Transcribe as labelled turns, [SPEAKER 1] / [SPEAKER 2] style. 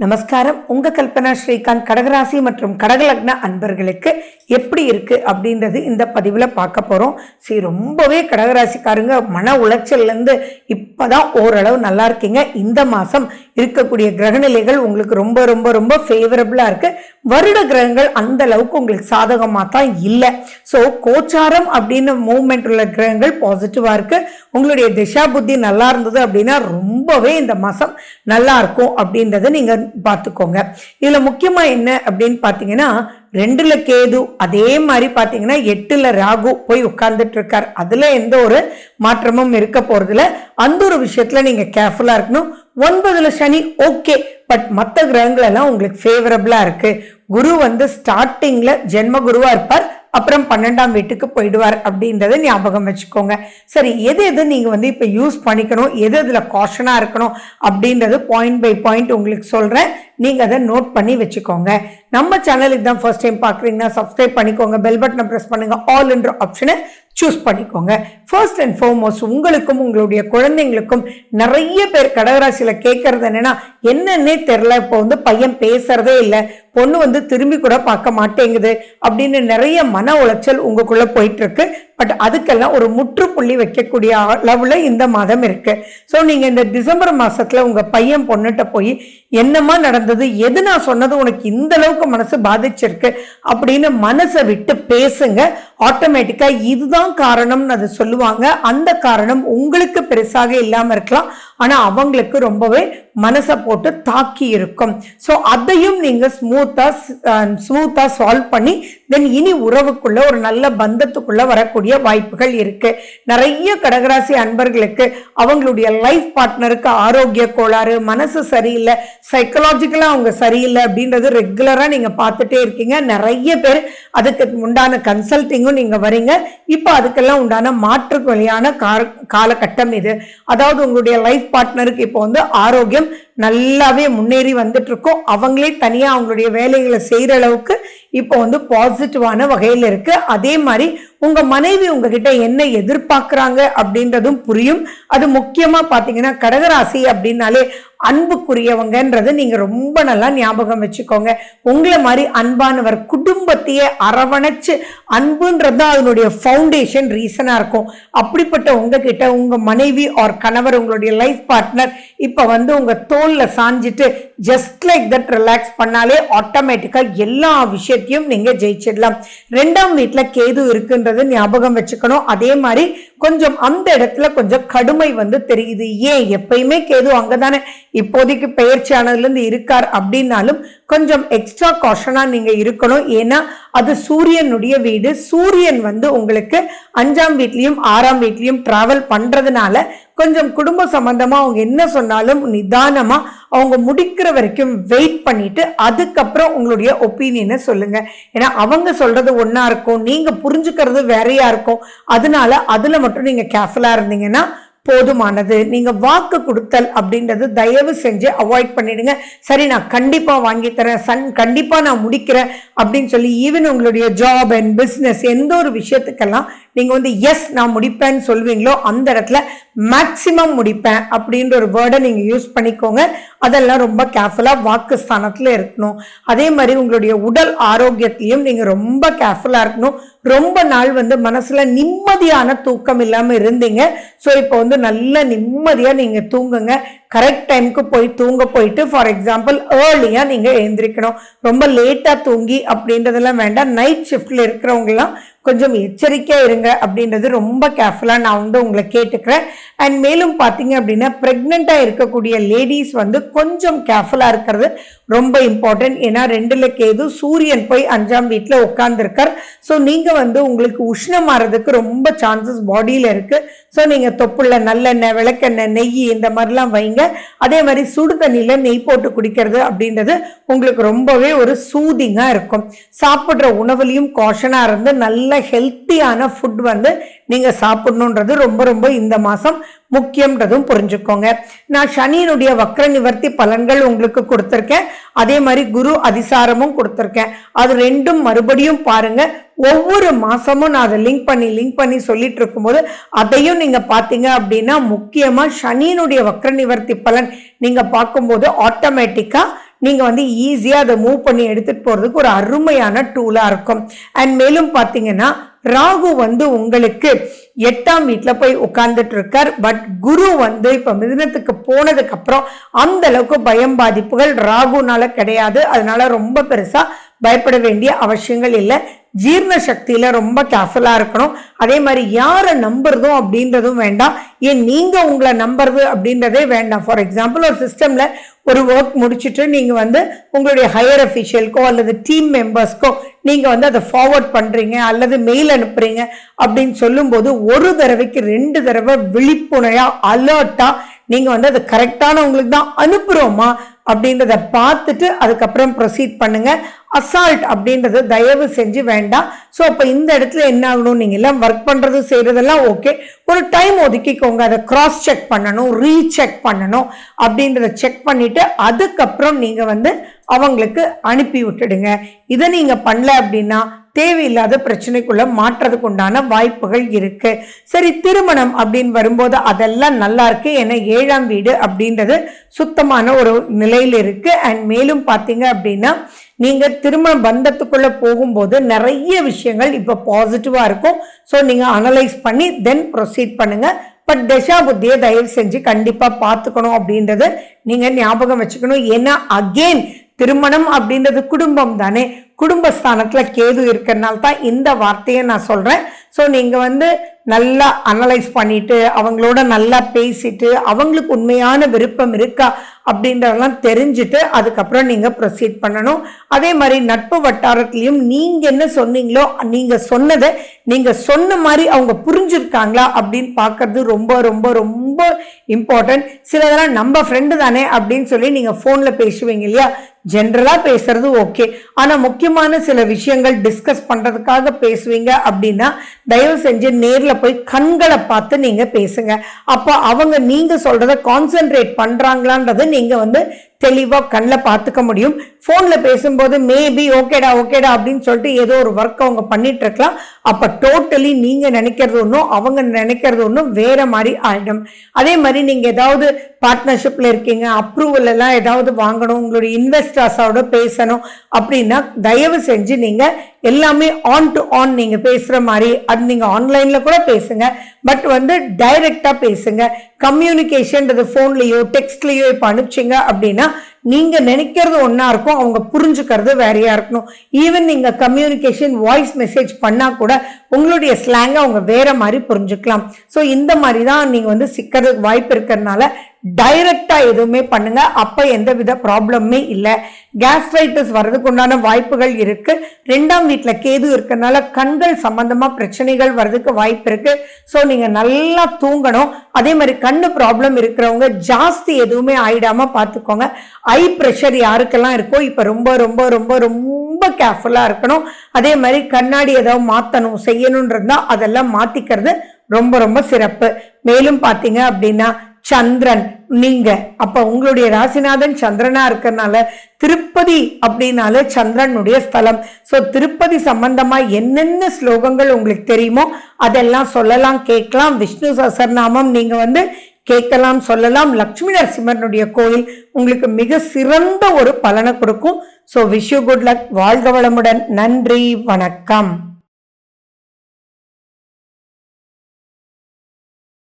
[SPEAKER 1] நமஸ்காரம். உங்க கல்பனா ஸ்ரீகாந்த். கடகராசி மற்றும் கடகலக்ன அன்பர்களுக்கு எப்படி இருக்கு அப்படின்றது இந்த பதிவுல பார்க்க போறோம். சரி, ரொம்பவே கடகராசிக்காரங்க மன உளைச்சல்ல இருந்து இப்பதான் ஓரளவு நல்லா இருக்கீங்க. இந்த மாசம் இருக்கக்கூடிய கிரகநிலைகள் உங்களுக்கு ரொம்ப ரொம்ப ரொம்ப ஃபேவரபிளா இருக்கு. வருட கிரகங்கள் அந்த அளவுக்கு உங்களுக்கு சாதகமா தான் இல்லை. ஸோ கோச்சாரம் அப்படின்னு மூவ்மெண்ட் உள்ள கிரகங்கள் பாசிட்டிவா இருக்கு. உங்களுடைய திசா புத்தி நல்லா இருந்தது அப்படின்னா ரொம்பவே இந்த மாசம் நல்லா இருக்கும் அப்படின்றத நீங்க பார்த்துக்கோங்க. இதுல முக்கியமா என்ன அப்படின்னு பாத்தீங்கன்னா, 2ல கேது, அதே மாதிரி பாத்தீங்கன்னா 8ல ராகு போய் உட்கார்ந்துட்டு இருக்கார். அதுல எந்த ஒரு மாற்றமும் இருக்க போறதுல அந்த ஒரு விஷயத்துல நீங்க கேர்ஃபுல்லா இருக்கணும். 9ல சனி ஓகே, பட் மற்ற கிரகங்கள் எல்லாம் உங்களுக்கு ஃபேவரபிளா இருக்கு. குரு ஸ்டார்டிங்ல ஜென்ம குருவா இருப்பார், அப்புறம் 12ஆம் வீட்டுக்கு போயிடுவார் அப்படின்றத ஞாபகம் வச்சுக்கோங்க. சரி, எது நீங்க இப்ப யூஸ் பண்ணிக்கணும், எது இதுல காஷனா இருக்கணும் அப்படின்றது பாயிண்ட் பை பாயிண்ட் உங்களுக்கு சொல்றேன். நீங்க அதை நோட் பண்ணி வச்சுக்கோங்க. நம்ம சேனலுக்கு தான் ஃபர்ஸ்ட் டைம் பாக்குறீங்கன்னா சப்ஸ்கிரைப் பண்ணிக்கோங்க, பெல் பட்டனை பிரஸ் பண்ணுங்க, ஆல் என்ற ஆப்ஷனை சூஸ் பண்ணிக்கோங்க. ஃபர்ஸ்ட் அண்ட் ஃபார்மோஸ்ட் உங்களுக்கும் உங்களுடைய குழந்தைங்களுக்கும் நிறைய பேர் கடகராசியில கேட்கறது என்னன்னே தெரியல, இப்போ பையன் பேசுறதே இல்லை, பொண்ணு திரும்பி கூட பார்க்க மாட்டேங்குது அப்படின்னு நிறைய மன உளைச்சல் உங்களுக்குள்ள போயிட்டு இருக்கு. பட் அதுக்கெல்லாம் ஒரு முற்றுப்புள்ளி வைக்கக்கூடிய அளவுல இந்த மாதம் இருக்கு. ஸோ நீங்க இந்த டிசம்பர் மாசத்துல உங்க பையன் பொண்ணுகிட்ட போய் என்னமா நடந்தது, எது நான் சொன்னது உனக்கு இந்த அளவுக்கு மனசு பாதிச்சிருக்கு அப்படின்னு மனசை விட்டு பேசுங்க. ஆட்டோமேட்டிக்கா இதுதான் காரணம்னு அதை சொல்லுவாங்க. அந்த காரணம் உங்களுக்கு பெருசாக இல்லாம இருக்கலாம், ஆனா அவங்களுக்கு ரொம்பவே மனசை போட்டு தாக்கி இருக்கும். ஸோ அதையும் நீங்க ஸ்மூத்தா சால்வ் பண்ணி தென் இனி உறவுக்குள்ள ஒரு நல்ல பந்தத்துக்குள்ள வரக்கூடிய வாய்ப்புகள் இருக்கு. நிறைய கடகராசி அன்பர்களுக்கு அவங்களுடைய லைஃப் பார்ட்னருக்கு ஆரோக்கிய கோளாறு, மனசு சரியில்லை, சைக்கலாஜிக்கலா அவங்க சரியில்லை அப்படின்றது ரெகுலரா நீங்க பார்த்துட்டே இருக்கீங்க. நிறைய பேர் அதுக்கு உண்டான கன்சல்டிங்கும் நீங்க வரீங்க. இப்போ அதுக்கெல்லாம் உண்டான மாற்று வழியான காலகட்டம் இது. அதாவது உங்களுடைய லைஃப் பார்ட்னருக்கு இப்போ ஆரோக்கியம் நல்லாவே முன்னேறி வந்துட்டு இருக்கோம். அவங்களே தனியா அவங்களுடைய வேலைகளை செய்யற அளவுக்கு இப்போ பாசிட்டிவான வகையில் இருக்கு. அதே மாதிரி உங்க மனைவி உங்ககிட்ட என்ன எதிர்பார்க்கிறாங்க அப்படின்றதும் புரியும். அது முக்கியமா பாத்தீங்கன்னா கடகராசி அப்படின்னாலே அன்புக்குரியவங்கன்றது நீங்க ரொம்ப நல்லா ஞாபகம் வச்சுக்கோங்க. உங்களை மாதிரி அன்பானவர், குடும்பத்தையே அரவணைச்சு அன்புன்றது அதனுடைய ஃபவுண்டேஷன் ரீசனா இருக்கும். அப்படிப்பட்ட உங்ககிட்ட உங்க மனைவி ஆர் கணவர், உங்களுடைய லைஃப் பார்ட்னர் இப்ப உங்க தோல்ல சாஞ்சிட்டு ஜஸ்ட் லைக் தட் ரிலாக்ஸ் பண்ணாலே ஆட்டோமேட்டிக்கா எல்லா விஷயத்தையும் நீங்க ஜெயிச்சிடலாம். 2ஆம் வீட்டுல கேது இருக்குன்றது ஞாபகம் வச்சுக்கணும். அதே மாதிரி கொஞ்சம் அந்த இடத்துல கொஞ்சம் கடுமை தெரியுது. ஏன் எப்பயுமே கேது அங்கதானே இப்போதைக்கு பெயர்ச்சி ஆனதுல இருந்து இருக்கார் அப்படின்னாலும் கொஞ்சம் எக்ஸ்ட்ரா காஷனா நீங்க இருக்கணும். ஏன்னா அது சூரியனுடைய வீடு. சூரியன் உங்களுக்கு 5ஆம் வீட்லயும் 6ஆம் வீட்லயும் டிராவல் பண்றதுனால கொஞ்சம் குடும்ப சம்பந்தமா அவங்க என்ன சொன்னாலும் நிதானமா அவங்க முடிக்கிற வரைக்கும் வெயிட் பண்ணிட்டு அதுக்கப்புறம் உங்களுடைய ஒப்பீனியனை சொல்லுங்க. ஏன்னா அவங்க சொல்றது ஒன்னா இருக்கும், நீங்க புரிஞ்சுக்கிறது வேறையா இருக்கும். அதனால அதுல மட்டும் நீங்க கேர்ஃபுல்லா இருந்தீங்கன்னா போதுமானது. நீங்க வாக்கு கொடுத்தல் அப்படின்றது தயவு செஞ்சு அவாய்ட் பண்ணிடுங்க. சரி, நான் கண்டிப்பா வாங்கி தரேன், கண்டிப்பா நான் முடிக்கிறேன் அப்படின்னு சொல்லி ஈவன் உங்களுடைய ஜாப் அண்ட் பிசினஸ் எந்த ஒரு விஷயத்துக்கெல்லாம் நீங்க எஸ் நான் முடிப்பேன்னு சொல்வீங்களோ அந்த இடத்துல மேக்சிமம் முடிப்பேன் அப்படின்ற ஒரு வேர்டை நீங்க யூஸ் பண்ணிக்கோங்க. அதெல்லாம் ரொம்ப கேர்ஃபுல்லா வாக்கு ஸ்தானத்துல இருக்கணும். அதே மாதிரி உங்களுடைய உடல் ஆரோக்கியத்திலையும் நீங்க ரொம்ப கேர்ஃபுல்லா இருக்கணும். ரொம்ப நாள் மனசுல நிம்மதியான தூக்கம் இல்லாம இருந்தீங்க. ஸோ இப்போ நல்ல நிம்மதியா நீங்க தூங்குங்க. கரெக்ட் டைமுக்கு போய் தூங்க போயிட்டு ஃபார் எக்ஸாம்பிள் ஏர்லியா நீங்க எழுந்திரிக்கணும். ரொம்ப லேட்டா தூங்கி அப்படின்றதெல்லாம் வேண்டாம். நைட் ஷிஃப்ட்ல இருக்கிறவங்க எல்லாம் கொஞ்சம் எச்சரிக்கையா இருங்க அப்படின்றது ரொம்ப கேர்ஃபுல்லா நான் உங்களை கேட்டுக்கிறேன். அண்ட் மேலும் பாத்தீங்க அப்படின்னா பிரெக்னெண்டா இருக்கக்கூடிய லேடிஸ் கொஞ்சம் கேர்ஃபுல்லா இருக்கிறது ரொம்ப இம்பார்ட்டன்ட். ஏன்னா 2ல கேது, சூரியன் போய் 5ஆம் வீட்டுல உட்கார்ந்து இருக்கார். ஸோ நீங்க உங்களுக்கு உஷ்ணம் மாறதுக்கு ரொம்ப சான்சஸ் பாடியில இருக்கு. ஸோ நீங்க தொப்புள்ள நல்லெண்ணெய், விளக்கெண்ணெய், நெய் இந்த மாதிரிலாம் வைங்க. அதே மாதிரி சுடு தண்ணியில நெய் போட்டு குடிக்கிறது அப்படின்றது உங்களுக்கு ரொம்பவே ஒரு சூதிங்கா இருக்கும். சாப்பிடுற உணவுலையும் காஷனா இருந்து நல்ல ஹெல்த்தியான ஃபுட் நீங்க சாப்பிடணுன்றது ரொம்ப ரொம்ப இந்த மாசம் முக்கியம்ன்றதும் புரிஞ்சுக்கோங்க. நான் சனியினுடைய வக்ர நிவர்த்தி பலன்கள் உங்களுக்கு கொடுத்திருக்கேன். அதே மாதிரி குரு அதிசாரமும் கொடுத்திருக்கேன். அது ரெண்டும் மறுபடியும் பாருங்க. ஒவ்வொரு மாசமும் நான் அதை லிங்க் பண்ணி சொல்லிட்டு இருக்கும்போது அதையும் நீங்க பாத்தீங்க அப்படின்னா முக்கியமா சனியினுடைய வக்ர நிவர்த்தி பலன் நீங்க பார்க்கும்போது ஆட்டோமேட்டிக்கா நீங்கள் வந்து ஈஸியாக அதை மூவ் பண்ணி எடுத்துகிட்டு போகிறதுக்கு ஒரு அருமையான டூலாக இருக்கும். அண்ட் மேலும் பார்த்தீங்கன்னா ராகு வந்து உங்களுக்கு 8ஆம் வீட்டில் போய் உட்கார்ந்துட்டு இருக்கார். பட் குரு வந்து இப்போ மிதுனத்துக்கு போனதுக்கு அப்புறம் அந்த அளவுக்கு பயம் பாதிப்புகள் ராகுனால கிடையாது. அதனால ரொம்ப பெருசா பயப்பட வேண்டிய அவசியங்கள் இல்லை. ஜீரண சக்தியில ரொம்ப கேர்ஃபுல்லா இருக்கணும். அதே மாதிரி யாரை நம்புறதும் அப்படின்றதும் வேண்டாம். ஏன் நீங்க உங்களை நம்புறது அப்படின்றதே வேண்டாம். ஃபார் எக்ஸாம்பிள் ஒரு சிஸ்டம்ல ஒரு ஒர்க் முடிச்சுட்டு நீங்க வந்து உங்களுடைய ஹையர் அஃபிஷியலுக்கோ அல்லது டீம் மெம்பர்ஸ்க்கோ நீங்க வந்து அதை ஃபார்வர்ட் பண்றீங்க அல்லது மெயில் அனுப்புறீங்க அப்படின்னு சொல்லும்போது ஒரு தடவைக்கு 2 தடவை விழிப்புணையா அலர்ட்டா நீங்க வந்து அது கரெக்டானவங்களுக்கு தான் அனுப்புறோமா அப்படின்றத பார்த்துட்டு அதுக்கப்புறம் ப்ரொசீட் பண்ணுங்க. அசால்ட் அப்படின்றது தயவு செஞ்சு வேண்டாம். ஸோ அப்போ இந்த இடத்துல என்ன ஆகணும், நீங்க எல்லாம் ஒர்க் பண்றது செய்யறதெல்லாம் ஓகே, ஒரு டைம் ஒதுக்கிக்கோங்க. அதை கிராஸ் செக் பண்ணணும், ரீசெக் பண்ணணும். அப்படின்றத செக் பண்ணிட்டு அதுக்கப்புறம் நீங்க வந்து அவங்களுக்கு அனுப்பி விட்டுடுங்க. இதை நீங்க பண்ணல அப்படின்னா தேவையில்லாத பிரச்சனைக்குள்ள மாற்றதுக்கு உண்டான வாய்ப்புகள் இருக்கு. சரி, திருமணம் அப்படின்னு வரும்போது அதெல்லாம் நல்லா இருக்கு. ஏன்னா 7ஆம் வீடு அப்படின்றது சுத்தமான ஒரு நிலையில் இருக்கு. அண்ட் மேலும் பார்த்தீங்க அப்படின்னா நீங்க திருமண பந்தத்துக்குள்ள போகும்போது நிறைய விஷயங்கள் இப்போ பாசிட்டிவா இருக்கும். ஸோ நீங்க அனலைஸ் பண்ணி தென் ப்ரொசீட் பண்ணுங்க. பட் தசா புத்தியை தயவு செஞ்சு கண்டிப்பா பார்த்துக்கணும் அப்படின்றது நீங்க ஞாபகம் வச்சுக்கணும். ஏன்னா அகெயின் திருமணம் அப்படின்றது குடும்பம் தானே. குடும்பஸ்தானத்துல கேது இருக்கிறதுனால தான் இந்த வார்த்தையை நான் சொல்றேன். ஸோ நீங்க வந்து நல்லா அனலைஸ் பண்ணிட்டு அவங்களோட நல்லா பேசிட்டு அவங்களுக்கு உண்மையான விருப்பம் இருக்கா அப்படின்றதெல்லாம் தெரிஞ்சுட்டு அதுக்கப்புறம் நீங்க ப்ரொசீட் பண்ணணும். அதே மாதிரி நட்பு வட்டாரத்திலையும் நீங்க என்ன சொன்னீங்களோ நீங்க சொன்னதை நீங்க சொன்ன மாதிரி அவங்க புரிஞ்சிருக்காங்களா அப்படின்னு பார்க்கறது ரொம்ப ரொம்ப ரொம்ப இம்பார்ட்டன்ட். சிலதெல்லாம் நம்ம ஃப்ரெண்டு தானே அப்படின்னு சொல்லி நீங்க போன்ல பேசுவீங்க இல்லையா, ஜென்ரலா பேசுறது ஓகே. ஆனா முக்கியமான சில விஷயங்கள் டிஸ்கஸ் பண்றதுக்காக பேசுவீங்க அப்படின்னா தயவு செஞ்சு நேர்ல போய் கண்களை பார்த்து நீங்க பேசுங்க. அப்போ அவங்க நீங்க சொல்றத கான்சென்ட்ரேட் பண்றாங்களான்றதை நீங்க வந்து தெளிவா கண்ணில் பார்த்துக்க முடியும். போன்ல பேசும்போது மேபி ஓகேடா ஓகேடா அப்படின்னு சொல்லிட்டு ஏதோ ஒரு ஒர்க் அவங்க பண்ணிட்டு இருக்கலாம். அப்ப டோட்டலி நீங்க நினைக்கிறது ஒன்றும் அவங்க நினைக்கிறது ஒன்றும் வேற மாதிரி ஆயிடும். அதே மாதிரி நீங்க ஏதாவது பார்ட்னர்ஷிப்ல இருக்கீங்க, அப்ரூவல் எல்லாம் ஏதாவது வாங்கணும், உங்களுடைய இன்வெஸ்டர்ஸோட பேசணும் அப்படின்னா தயவு செஞ்சு நீங்க எல்லாமே ஆன் டு ஆன் நீங்க பேசுற மாதிரி அது நீங்க ஆன்லைன்ல கூட பேசுங்க. பட் வந்து டைரக்டா பேசுங்க. கம்யூனிகேஷன்றது போன்லயோ டெக்ஸ்ட்லயோ இப்ப அனுப்பிச்சிங்க அப்படின்னா நீங்க நினைக்கிறது ஒன்னா இருக்கும், அவங்க புரிஞ்சுக்கிறது வேறையா இருக்கணும். ஈவன் நீங்க கம்யூனிகேஷன் வாய்ஸ் மெசேஜ் பண்ணா கூட உங்களுடைய ஸ்லாங்க அவங்க வேற மாதிரி புரிஞ்சுக்கலாம். ஸோ இந்த மாதிரி தான் நீங்க வந்து சிக்கிறதுக்கு வாய்ப்பு இருக்கிறதுனால டைரக்டா எதுவுமே பண்ணுங்க. அப்ப எந்த வித ப்ராப்ளமே இல்லை. கேஸ்ட்ரைட்டிஸ் வர்றதுக்கு உண்டான வாய்ப்புகள் இருக்கு. 2ஆம் வீட்டுல கேது இருக்கிறதுனால கண்கள் சம்பந்தமா பிரச்சனைகள் வர்றதுக்கு வாய்ப்பு இருக்கு. ஸோ நீங்க நல்லா தூங்கணும். அதே மாதிரி கண்ணு ப்ராப்ளம் இருக்கிறவங்க ஜாஸ்தி எதுவுமே ஆயிடாம பார்த்துக்கோங்க. ஐ ப்ரெஷர் யாருக்கெல்லாம் இருக்கோ இப்ப ரொம்ப ரொம்ப ரொம்ப ரொம்ப கேர்ஃபுல்லா இருக்கணும். அதே மாதிரி கண்ணாடி ஏதாவது மாத்தணும் செய்யணும்ன்றதா அதெல்லாம் மாத்திக்கிறது ரொம்ப ரொம்ப சிறப்பு. மேலும் பாத்தீங்க அப்படின்னா சந்திரன் நீங்க அப்ப உங்களுடைய ராசிநாதன் சந்திரனா இருக்கிறதுனால திருப்பதி அப்படின்னாலே சந்திரனுடைய ஸ்தலம். சோ திருப்பதி சம்பந்தமா என்னென்ன ஸ்லோகங்கள் உங்களுக்கு தெரியுமோ அதெல்லாம் சொல்லலாம், கேட்கலாம். விஷ்ணு சஹஸ்ரநாமம் நீங்க வந்து கேட்கலாம், சொல்லலாம். லட்சுமி நரசிம்மனுடைய கோயில் உங்களுக்கு மிக சிறந்த ஒரு பலனை கொடுக்கும். So wish you good luck. வாழ்க வளமுடன். நன்றி, வணக்கம்.